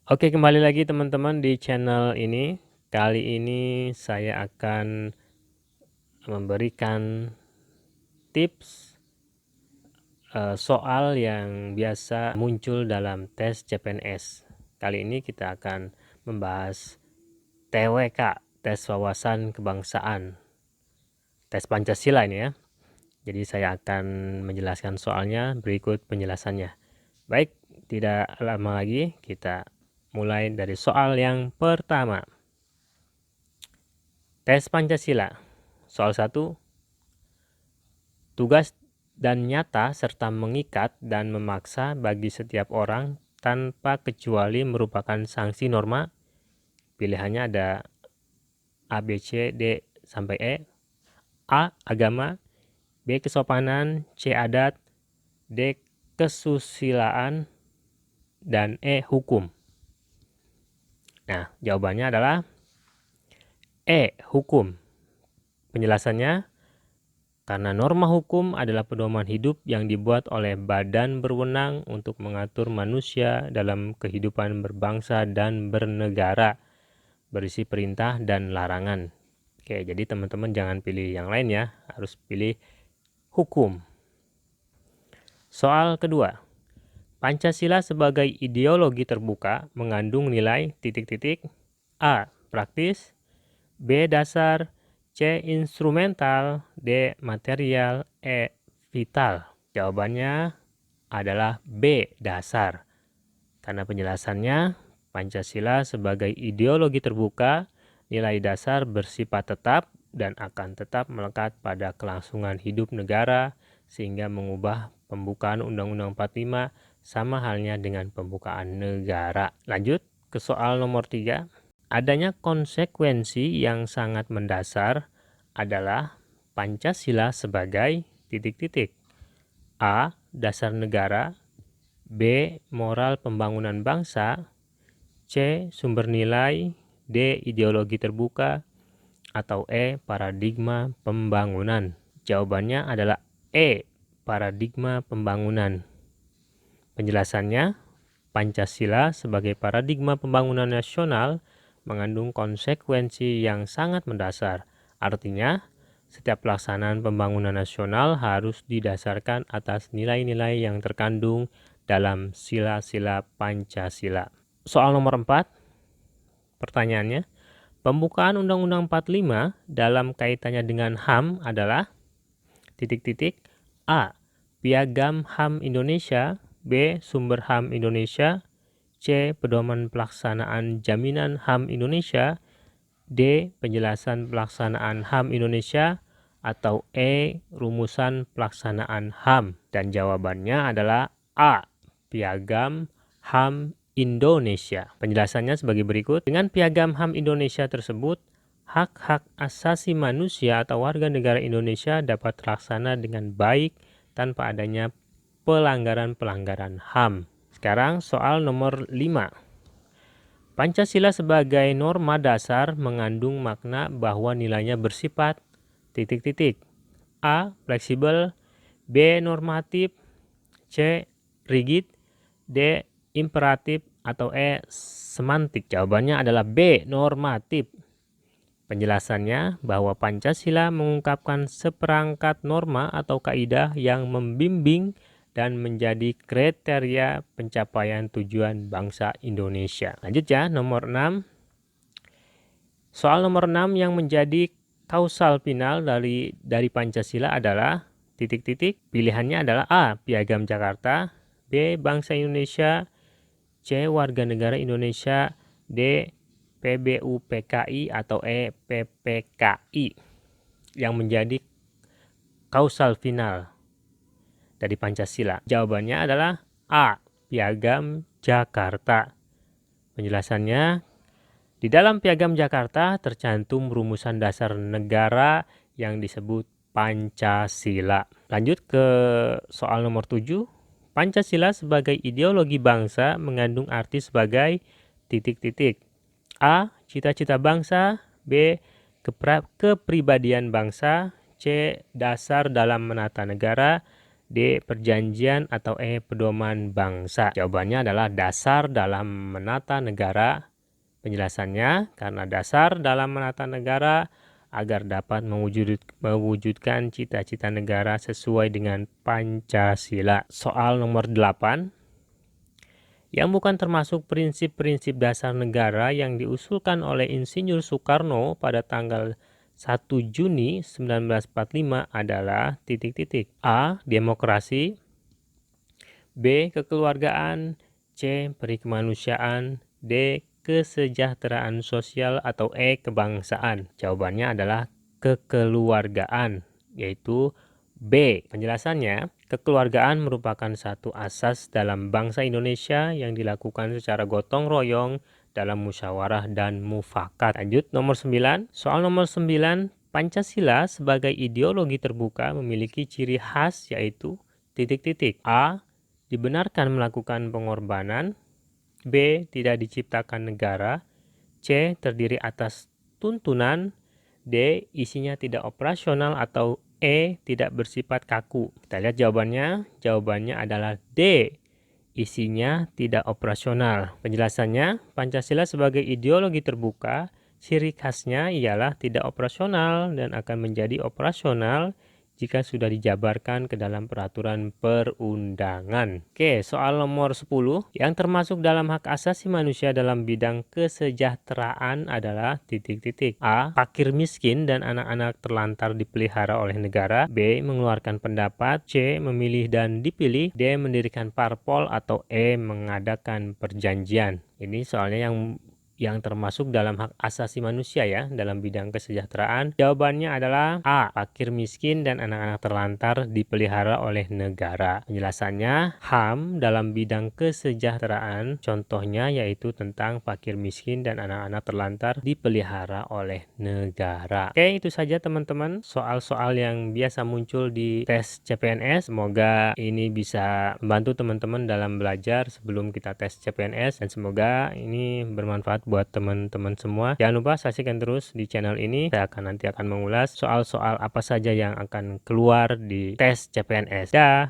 Oke, kembali lagi teman-teman di channel ini. Kali ini saya akan memberikan tips soal yang biasa muncul dalam tes CPNS. Kali ini kita akan membahas TWK, tes wawasan kebangsaan, tes Pancasila ini ya. Jadi saya akan menjelaskan soalnya, berikut penjelasannya. Baik, tidak lama lagi kita mulai dari soal yang pertama. Tes Pancasila. Soal 1. Tugas dan nyata serta mengikat dan memaksa bagi setiap orang tanpa kecuali merupakan sanksi norma. Pilihannya ada A, B, C, D, sampai E. A. Agama. B. Kesopanan. C. Adat. D. Kesusilaan. Dan E. Hukum. Nah, jawabannya adalah E. Hukum. Penjelasannya, karena norma hukum adalah pedoman hidup yang dibuat oleh badan berwenang untuk mengatur manusia dalam kehidupan berbangsa dan bernegara, berisi perintah dan larangan. Oke, jadi teman-teman jangan pilih yang lain ya, harus pilih hukum. Soal kedua, Pancasila sebagai ideologi terbuka mengandung nilai titik-titik A. Praktis, B. Dasar, C. Instrumental, D. Material, E. Vital. Jawabannya adalah B. Dasar. Karena penjelasannya, Pancasila sebagai ideologi terbuka, nilai dasar bersifat tetap dan akan tetap melekat pada kelangsungan hidup negara, sehingga mengubah pembukaan Undang-Undang 45 sama halnya dengan pembukaan negara. Lanjut ke soal nomor 3. Adanya konsekuensi yang sangat mendasar adalah Pancasila sebagai titik-titik. A. Dasar negara. B. Moral pembangunan bangsa. C. Sumber nilai. D. Ideologi terbuka. Atau E. Paradigma pembangunan. Jawabannya adalah E. Paradigma pembangunan. Penjelasannya, Pancasila sebagai paradigma pembangunan nasional mengandung konsekuensi yang sangat mendasar. Artinya, setiap pelaksanaan pembangunan nasional harus didasarkan atas nilai-nilai yang terkandung dalam sila-sila Pancasila. Soal nomor 4, pertanyaannya, pembukaan Undang-Undang 45 dalam kaitannya dengan HAM adalah titik-titik A. Piagam HAM Indonesia. B. Sumber HAM Indonesia. C. Pedoman pelaksanaan jaminan HAM Indonesia. D. Penjelasan pelaksanaan HAM Indonesia. Atau E. Rumusan pelaksanaan HAM. Dan jawabannya adalah A. Piagam HAM Indonesia. Penjelasannya sebagai berikut. Dengan Piagam HAM Indonesia tersebut, hak-hak asasi manusia atau warga negara Indonesia dapat terlaksana dengan baik tanpa adanya pelanggaran-pelanggaran HAM. Sekarang soal nomor 5. Pancasila sebagai norma dasar mengandung makna bahwa nilainya bersifat titik-titik. A. Fleksibel. B. Normatif. C. Rigid. D. Imperatif. Atau E. Semantik. Jawabannya adalah B. Normatif. Penjelasannya bahwa Pancasila mengungkapkan seperangkat norma atau kaidah yang membimbing dan menjadi kriteria pencapaian tujuan bangsa Indonesia. Lanjut ya, nomor 6. Soal nomor 6 yang menjadi kausal final dari Pancasila adalah titik-titik. Pilihannya adalah A. Piagam Jakarta. B. Bangsa Indonesia. C. Warga negara Indonesia. D. PBUPKI atau E. PPKI yang menjadi kausal final dari Pancasila. Jawabannya adalah A. Piagam Jakarta. Penjelasannya, di dalam Piagam Jakarta tercantum rumusan dasar negara yang disebut Pancasila. Lanjut ke soal nomor 7. Pancasila sebagai ideologi bangsa mengandung arti sebagai titik-titik. A. Cita-cita bangsa. B. Kepribadian bangsa. C. Dasar dalam menata negara. D. Perjanjian, atau E. Pedoman bangsa. Jawabannya adalah dasar dalam menata negara. Penjelasannya, karena dasar dalam menata negara agar dapat mewujudkan cita-cita negara sesuai dengan Pancasila. Soal nomor 8. Yang bukan termasuk prinsip-prinsip dasar negara yang diusulkan oleh Insinyur Soekarno pada tanggal 1 Juni 1945 adalah titik-titik. A. Demokrasi, B. Kekeluargaan, C. Perikemanusiaan, D. Kesejahteraan sosial, atau E. Kebangsaan. Jawabannya adalah kekeluargaan, yaitu B. Penjelasannya, kekeluargaan merupakan satu asas dalam bangsa Indonesia yang dilakukan secara gotong royong dalam musyawarah dan mufakat. Lanjut nomor 9. Soal nomor 9, Pancasila sebagai ideologi terbuka memiliki ciri khas yaitu titik-titik. A. Dibenarkan melakukan pengorbanan. B. Tidak diciptakan negara. C. Terdiri atas tuntunan. D. Isinya tidak operasional, atau E. Tidak bersifat kaku. Kita lihat jawabannya. Jawabannya adalah D. Isinya tidak operasional. Penjelasannya, Pancasila sebagai ideologi terbuka, ciri khasnya ialah tidak operasional dan akan menjadi operasional jika sudah dijabarkan ke dalam peraturan perundangan. Oke, soal nomor 10. Yang termasuk dalam hak asasi manusia dalam bidang kesejahteraan adalah titik-titik. A. Fakir miskin dan anak-anak terlantar dipelihara oleh negara. B. Mengeluarkan pendapat. C. Memilih dan dipilih. D. Mendirikan parpol, atau E. Mengadakan perjanjian. Ini soalnya yang termasuk dalam hak asasi manusia ya dalam bidang kesejahteraan. Jawabannya adalah A. Fakir miskin dan anak-anak terlantar dipelihara oleh negara. Penjelasannya, HAM dalam bidang kesejahteraan contohnya yaitu tentang fakir miskin dan anak-anak terlantar dipelihara oleh negara. Oke, itu saja teman-teman soal-soal yang biasa muncul di tes CPNS. Semoga ini bisa membantu teman-teman dalam belajar sebelum kita tes CPNS, dan semoga ini bermanfaat buat teman-teman semua. Jangan lupa saksikan terus di channel ini. Saya nanti akan mengulas soal-soal apa saja yang akan keluar di tes CPNS. Dah.